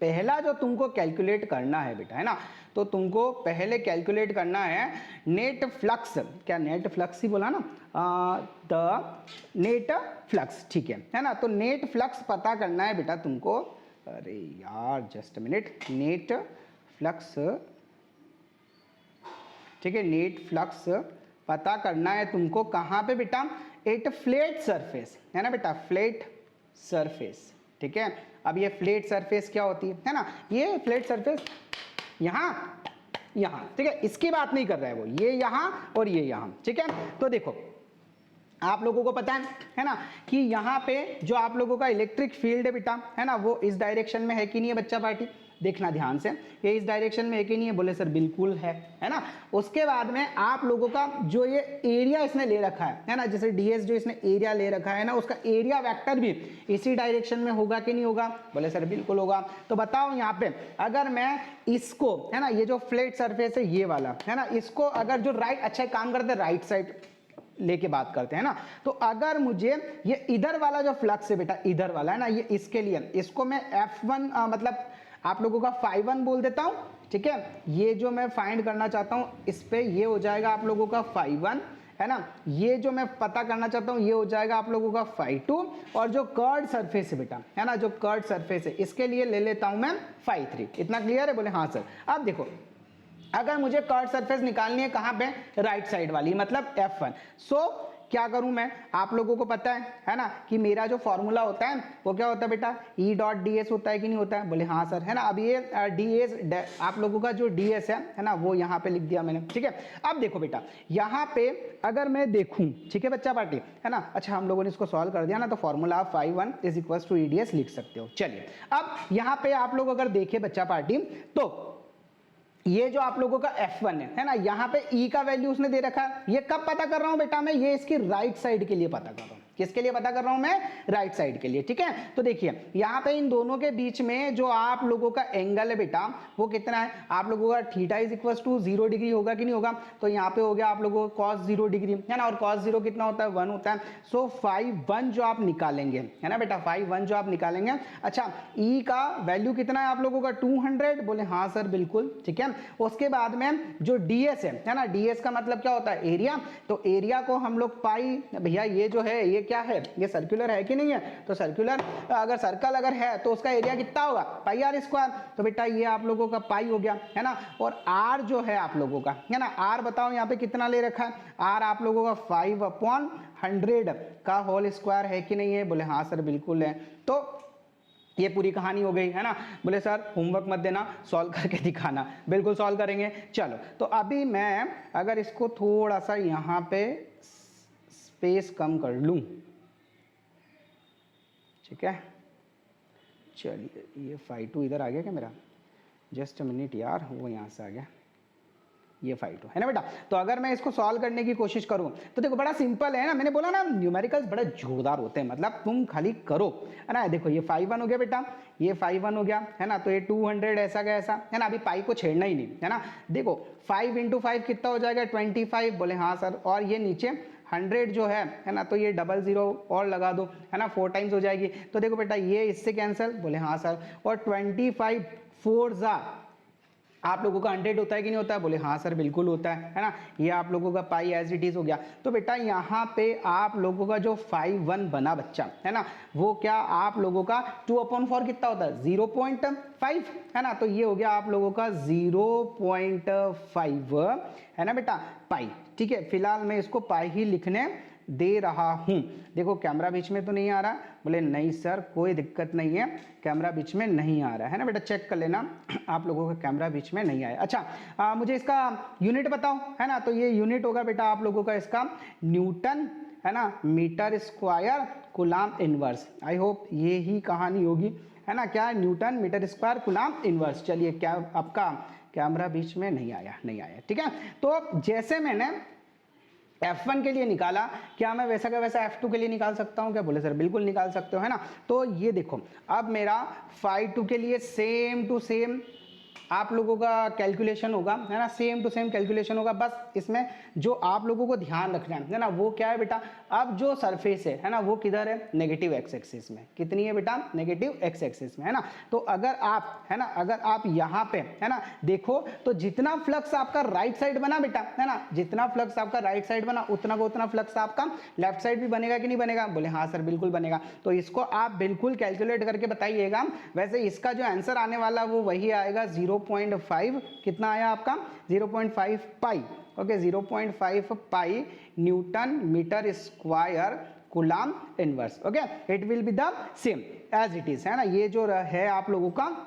A: पहला जो तुमको कैलकुलेट करना है बेटा है ना, तो तुमको पहले कैलकुलेट करना है नेट फ्लक्स, क्या नेट फ्लक्स ही बोला ना, द नेट फ्लक्स, ठीक है ना। तो नेट फ्लक्स पता करना है बेटा तुमको, अरे यार जस्ट मिनट, नेट फ्लक्स, ठीक है, नेट फ्लक्स पता करना है तुमको कहाँ पे बेटा, एट फ्लैट सरफेस है ना बेटा, फ्लैट सरफेस, ठीक है। अब ये फ्लैट सरफेस क्या होती है ना, ये फ्लैट सरफेस यहाँ, ठीक है, इसकी बात नहीं कर रहा है वो, ये यहाँ और ये यहाँ, ठीक है। तो देखो आप लोगों को पता है ना कि यहाँ पे जो आप लोगों का इलेक्ट्रिक फील्ड है बेटा है ना, वो इस डायरेक्शन में है कि नहीं है बच्चा पार्टी, देखना ध्यान से, ये इस डायरेक्शन में है कि नहीं है, बोले सर बिल्कुल है ना। उसके बाद में आप लोगों का जो ये एरिया इसने ले रखा है ना, जैसे ds जो इसने एरिया ले रखा है ना, उसका एरिया वेक्टर भी इसी डायरेक्शन में होगा कि नहीं होगा, बोले सर बिल्कुल होगा। तो बताओ यहाँ पे अगर मैं इसको है ना, ये जो फ्लैट सरफेस है ये वाला है ना, इसको अगर जो राइट, अच्छा काम करते राइट साइड लेके बात करते हैं ना, तो अगर मुझे ये इधर वाला जो फ्लक्स है बेटा, इधर वाला है ना, ये इसके लिए इसको मैं F1 मतलब आप लोगों का φ1 बोल देता हूं, ठीक है। ये जो मैं फाइंड करना चाहता हूं इस पे ये हो जाएगा आप लोगों का φ1 है ना, ये जो मैं पता करना चाहता हूं ये हो जाएगा आप लोगों का φ2, और जो कर्ड सरफेस है बेटा है ना, जो कर्ड सरफेस है इसके लिए ले लेता हूं मैं φ3। इतना क्लियर है, बोले हाँ सर। अब देखो अगर मुझे कर्ड सरफेस निकालनी है कहां पे, राइट साइड वाली, मतलब F1, सो क्या करूं मैं, आप लोगों को पता है ना कि मेरा जो फॉर्मूला होता है वो क्या होता है बेटा, E डॉट ds होता है कि नहीं होता है, बोले हाँ सर है ना। अब ये ds आप लोगों का जो ds है ना, वो यहाँ पे लिख दिया मैंने, ठीक है। अब देखो बेटा यहाँ पे अगर मैं देखूं, ठीक है बच्चा पार्टी है ना, अच्छा हम लोगों ने इसको सॉल्व कर दिया ना, तो फॉर्मूला आप φ1 इज इक्वल टू EDS लिख सकते हो। चलिए अब यहाँ पे आप लोग अगर देखे बच्चा पार्टी, तो ये जो आप लोगों का F1 है ना, यहाँ पे E का वैल्यू उसने दे रखा है। ये कब पता कर रहा हूं बेटा मैं, ये इसकी राइट साइड के लिए पता कर रहा हूं। किसके लिए पता कर रहा हूं मैं, राइट साइड के लिए, ठीक है। तो देखिए यहाँ पे इन दोनों के बीच में जो आप लोगों का एंगल है बेटा वो कितना है, आप लोगों का theta is equal to 0 degree होगा कि नहीं होगा, तो यहाँ पे हो गया आप लोगों का cos 0 डिग्री है ना, और cos 0 कितना होता है, 1 होता है। सो φ1 जो आप निकालेंगे है ना बेटा, φ1 जो आप निकालेंगे, अच्छा E का वैल्यू कितना है आप लोगों का 200, बोले हाँ सर बिल्कुल, ठीक है। उसके बाद में जो ds है ना, ds का मतलब क्या होता है, एरिया, तो एरिया को हम लोग पाई, भैया ये जो है ये क्या है, ये सर्कुलर है कि नहीं है, तो सर्कुलर अगर सर्कल अगर है तो उसका एरिया कितना होगा, पाई आर स्क्वायर, तो बेटा ये आप लोगों का पाई हो गया है ना। और r जो है आप लोगों का है ना, r बताओ यहाँ पे कितना ले रखा है, r आप लोगों का 5/100 का होल स्क्वायर है कि नहीं है, बोले हाँ सर बिल्कुल है। तो ये पूरी कहानी हो गई है ना, बोले सर होमवर्क मत देना, सॉल्व करके दिखाना, बिल्कुल सॉल्व करेंगे। चलो तो अभी मैं अगर इसको थोड़ा सा यहाँ पे स्पेस कम कर लूँ, ठीक है, चलिए ये φ2 इधर आ गया क्या मेरा, जस्ट मिनट यार, वो यहाँ से आ गया, ये phi 2 है ना बेटा। तो अगर मैं इसको सॉल्व करने की कोशिश करूं तो देखो बड़ा सिंपल है ना, मैंने बोला ना न्यूमेरिकल्स बड़े जोरदार होते हैं, मतलब तुम खाली करो है ना। देखो ये phi 1 हो गया बेटा, ये phi 1 हो गया है ना, तो ये 200 ऐसा का ऐसा है ना, अभी पाई को छेड़ना ही नहीं है ना। देखो 5 × 5 कितना हो जाएगा 25, बोले हाँ सर, और ये नीचे 100 जो है ना, तो ये 00 और लगा दो है ना, 4 टाइम्स हो जाएगी। तो देखो बेटा ये इससे कैंसिल, बोले हाँ सर, और 25 4 जा आप लोगों का 100 होता है कि नहीं होता है, बोले हाँ सर बिल्कुल होता है ना। ये आप लोगों का पाई एज इट इज हो गया। तो बेटा यहाँ पे आप लोगों का जो phi 1 बना बच्चा है ना, वो क्या आप लोगों का 2/4 कितना होता है 0.5 है ना, तो ये हो गया आप लोगों का 0.5 है ना बेटा पाई। ठीक है, फिलहाल मैं इसको पाई ही लिखने दे रहा हूं। देखो कैमरा बीच में तो नहीं आ रहा, बोले नहीं सर कोई दिक्कत नहीं है, कैमरा बीच में नहीं आ रहा है ना बेटा, चेक कर लेना आप लोगों का कैमरा बीच में नहीं आया। अच्छा मुझे इसका यूनिट बताओ है ना, तो ये यूनिट होगा बेटा आप लोगों का इसका न्यूटन है ना metre square coulomb inverse. I hope ये ही कहानी होगी है ना, क्या newton metre square coulomb inverse. चलिए क्या आपका कैमरा बीच में नहीं आया, नहीं आया ठीक है। तो जैसे मैंने F1 के लिए निकाला, क्या मैं वैसा का वैसा F2 के लिए निकाल सकता हूँ क्या, बोले सर बिल्कुल निकाल सकते हो है ना। तो ये देखो अब मेरा phi 2 के लिए सेम टू सेम आप लोगों का कैलकुलेशन होगा है ना, सेम टू सेम कैलकुलेशन होगा। बस इसमें जो आप लोगों को ध्यान रखना है ना, वो क्या है बेटा, अब जो सरफेस है ना वो किधर है, नेगेटिव एक्स एक्सिस में। कितनी है बेटा, नेगेटिव एक्स एक्सिस में है ना। तो अगर आप है ना, अगर आप यहाँ पे है ना देखो, तो जितना फ्लक्स आपका राइट साइड बना बेटा है ना, जितना फ्लक्स आपका राइट साइड बना उतना को उतना फ्लक्स आपका लेफ्ट साइड भी बनेगा कि नहीं बनेगा, बोले हाँ सर बिल्कुल बनेगा। तो इसको आप बिल्कुल कैलकुलेट करके बताइएगा। वैसे इसका जो आंसर आने वाला वो वही आएगा 0.5, कितना आया आपका 0.5 pi, okay 0.5 pi newton metre square coulomb inverse. Okay it will be the same as it is है ना, ये जो है आप लोगों का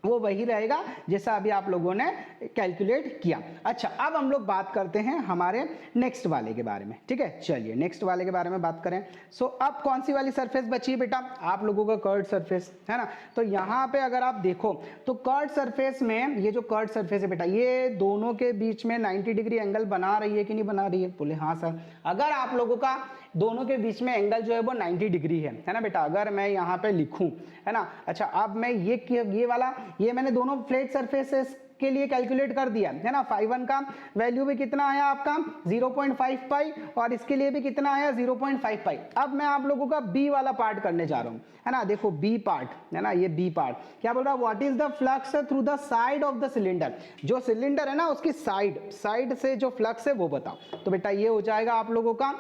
A: वो वही रहेगा जैसा अभी आप लोगों ने कैलकुलेट किया। अच्छा अब हम लोग बात करते हैं हमारे नेक्स्ट वाले के बारे में। ठीक है चलिए नेक्स्ट वाले के बारे में बात करें। सो अब कौन सी वाली सरफेस बची है बेटा, आप लोगों का कर्ड सरफेस है ना। तो यहाँ पे अगर आप देखो तो कर्ड सरफेस में ये जो कर्ड सरफेस है बेटा, ये दोनों के बीच में 90 डिग्री एंगल बना रही है कि नहीं बना रही है, बोले हाँ सर। अगर आप लोगों का दोनों के बीच में एंगल जो है वो 90 डिग्री है ना बेटा, अगर मैं यहाँ पे लिखूं है ना। अच्छा अब मैं ये वाला ये मैंने दोनों फ्लैट सरफेसेस के लिए कैलकुलेट कर दिया है ना। phi 1 का वैल्यू भी कितना आया आपका 0.5 पाई और इसके लिए भी कितना आया 0.5 पाई। अब मैं आप लोगों का बी वाला पार्ट करने जा रहा हूं है ना। देखो बी पार्ट है ना, ये बी पार्ट क्या बोल रहा है, what is the flux through the side of the cylinder. जो सिलेंडर है ना उसकी साइड से जो फ्लक्स है वो बताओ। तो बेटा ये हो जाएगा आप लोगों का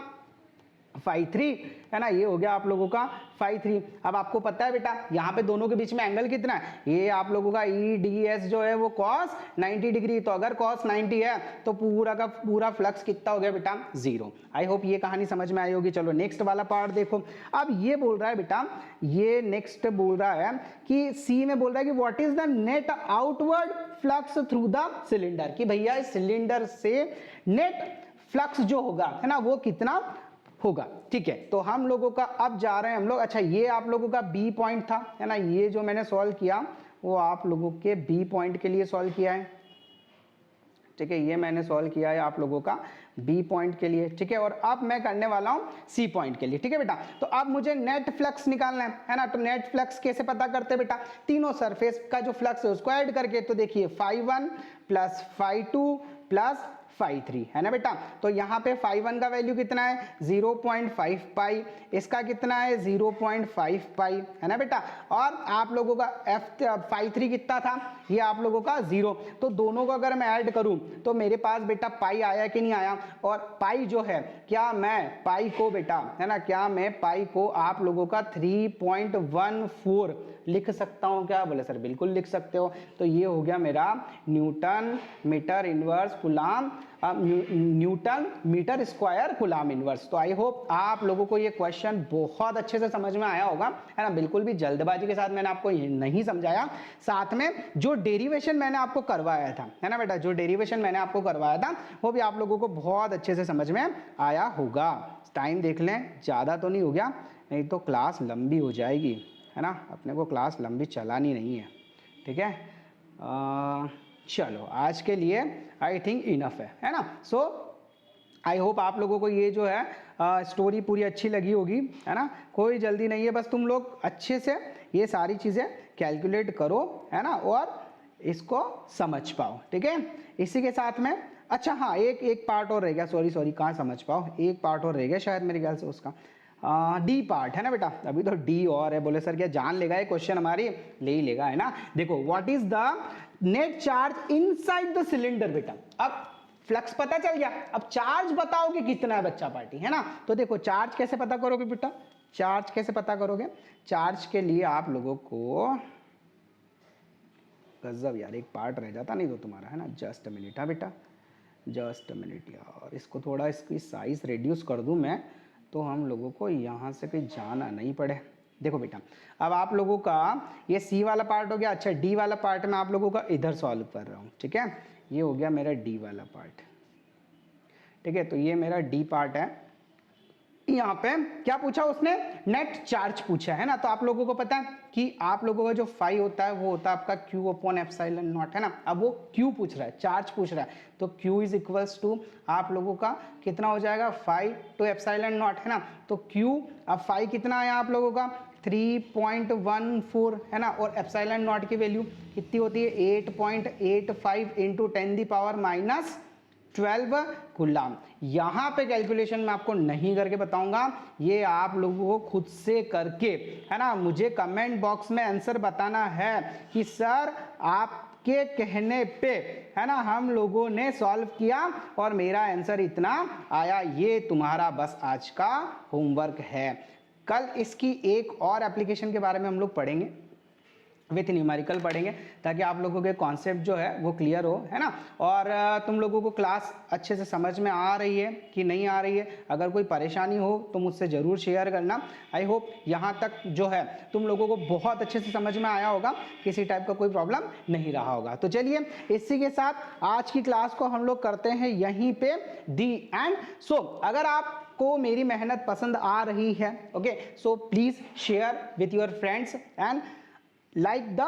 A: phi 3 है ना, ये हो गया आप लोगों का phi 3। अब आपको पता है बेटा यहाँ पे दोनों के बीच में एंगल कितना है, ये आप लोगों का EDS जो है वो cos 90 डिग्री। तो अगर cos 90 है तो पूरा का पूरा फ्लक्स कितना हो गया बेटा 0। आई होप ये कहानी समझ में आई होगी। चलो नेक्स्ट वाला पार्ट देखो। अब ये बोल रहा है बेटा, ये नेक्स्ट बोल रहा है कि सी में बोल रहा है कि what is the net outward flux through the cylinder, कि भैया इस सिलेंडर से नेट फ्लक्स जो होगा है ना वो कितना होगा। ठीक है तो हम लोगों का अब जा रहे हैं हम लोग। अच्छा ये आप लोगों का बी पॉइंट था है ना, ये जो मैंने सॉल्व किया वो आप लोगों के बी पॉइंट के लिए सॉल्व किया है। ठीक है ये मैंने सॉल्व किया है आप लोगों का बी पॉइंट के लिए। ठीक है और अब मैं करने वाला हूं सी पॉइंट के लिए। ठीक है बेटा, तो अब मुझे नेट फ्लक्स निकालना है ना। तो नेट फ्लक्स कैसे पता करते हैं बेटा, तीनों सरफेस का जो फ्लक्स है उसको ऐड करके। तो देखिए phi 1 plus phi 2 plus phi 3 है ना बेटा। तो यहाँ पे phi 1 का वैल्यू कितना है 0.5 पाई, इसका कितना है 0.5 पाई है ना बेटा। और आप लोगों का phi 3 कितना था, ये आप लोगों का 0। तो दोनों को अगर मैं ऐड करूं तो मेरे पास बेटा पाई आया कि नहीं आया। और पाई जो है, क्या मैं पाई को बेटा है ना, क्या मैं पाई को आप लोगों का 3.14 लिख सकता हूं क्या, बोले सर बिल्कुल लिख सकते हो। तो ये हो गया मेरा newton metre inverse coulomb newton metre square coulomb inverse. तो आई होप आप लोगों को ये क्वेश्चन बहुत अच्छे से समझ में आया होगा है ना। बिल्कुल भी जल्दबाजी के साथ मैंने आपको ये नहीं समझाया, साथ में जो डेरिवेशन मैंने आपको करवाया था है ना बेटा, जो डेरिवेशन मैंने आपको करवाया था वो भी आप लोगों को बहुत अच्छे से समझ में आया होगा। टाइम देख लें, ज़्यादा तो नहीं हो गया, नहीं तो क्लास लंबी हो जाएगी है ना। अपने को क्लास लंबी चलानी नहीं है। ठीक है चलो आज के लिए आई थिंक इनफ है ना। सो आई होप आप लोगों को ये जो है स्टोरी पूरी अच्छी लगी होगी, है ना। कोई जल्दी नहीं है, बस तुम लोग अच्छे से ये सारी चीज़ें कैलकुलेट करो, है ना, और इसको समझ पाओ, ठीक है। इसी के साथ में अच्छा हाँ, एक पार्ट और रह गया, सॉरी कहाँ समझ पाओ, एक पार्ट और रह गया शायद मेरे ख्याल से उसका, डी पार्ट है ना बेटा। अभी तो डी और है, बोले सर क्या जान लेगा ये क्वेश्चन हमारी, ले ही लेगा, है ना। देखो what is the net charge inside the cylinder बेटा। अब फ्लक्स पता चल गया, अब चार्ज बताओ कि कितना है बच्चा पार्टी, है ना। तो देखो चार्ज कैसे पता करोगे बेटा, चार्ज कैसे पता करोगे। चार्ज के लिए आप लोगों को गजब यार, एक पार्ट रह जाता नहीं तो तुम्हारा, है ना। जस्ट अ मिनट, हाँ बेटा जस्ट अ मिनट यार, इसको थोड़ा इसकी साइज रिड्यूस कर दूं मैं, तो हम लोगों को यहाँ से कहीं जाना नहीं पड़े। देखो बेटा अब आप लोगों का ये सी वाला पार्ट हो गया। अच्छा डी वाला पार्ट मैं आप लोगों का इधर सॉल्व कर रहा हूँ, ठीक है। ये हो गया मेरा डी वाला पार्ट, ठीक है। तो ये मेरा डी पार्ट है। यहाँ पे क्या पूछा उसने, नेट चार्ज पूछा है ना। तो आप लोगों को पता है कि आप लोगों का जो फाई होता है वो होता है आपका क्यू अपॉन एप्सिलॉन नॉट, है ना। अब वो क्यू पूछ रहा है, चार्ज पूछ रहा है, तो क्यू इज इक्वल्स टू आप लोगों का कितना हो जाएगा, फाई टू एप्सिलॉन नॉट, है ना। तो क्यू अब फाई कितना आया आप लोगों का 3.14, है ना, और एप्सिलॉन नॉट की वैल्यू कितनी होती है 8.85 इंटू 10⁻12 कूलम। यहाँ पे कैलकुलेशन मैं आपको नहीं करके बताऊंगा, ये आप लोगों को खुद से करके, है ना, मुझे कमेंट बॉक्स में आंसर बताना है कि सर आपके कहने पे, है ना, हम लोगों ने सॉल्व किया और मेरा आंसर इतना आया। ये तुम्हारा बस आज का होमवर्क है। कल इसकी एक और एप्लीकेशन के बारे में हम लोग पढ़ेंगे, विथ न्यूमेरिकल पढ़ेंगे, ताकि आप लोगों के कॉन्सेप्ट जो है वो क्लियर हो, है ना। और तुम लोगों को क्लास अच्छे से समझ में आ रही है कि नहीं आ रही है, अगर कोई परेशानी हो तो मुझसे ज़रूर शेयर करना। आई होप यहाँ तक जो है तुम लोगों को बहुत अच्छे से समझ में आया होगा, किसी टाइप का कोई प्रॉब्लम नहीं रहा होगा। तो चलिए इसी के साथ आज की क्लास को हम लोग करते हैं यहीं पे दी एंड। सो अगर आपको मेरी मेहनत पसंद आ रही है, okay, so please share with your friends and like the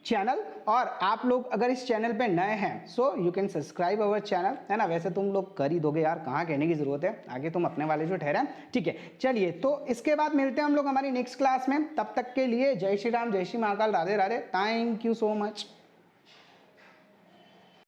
A: channel. और आप लोग अगर इस चैनल पे नए हैं so you can subscribe our channel, है ना। वैसे तुम लोग कर ही दोगे यार, कहाँ कहने की जरूरत है, आगे तुम अपने वाले जो ठहरे, ठीक है। चलिए तो इसके बाद मिलते हैं हम लोग हमारी नेक्स्ट क्लास में, तब तक के लिए जय श्री राम, जय Shri Mahakal, Radhe Radhe, thank you so much.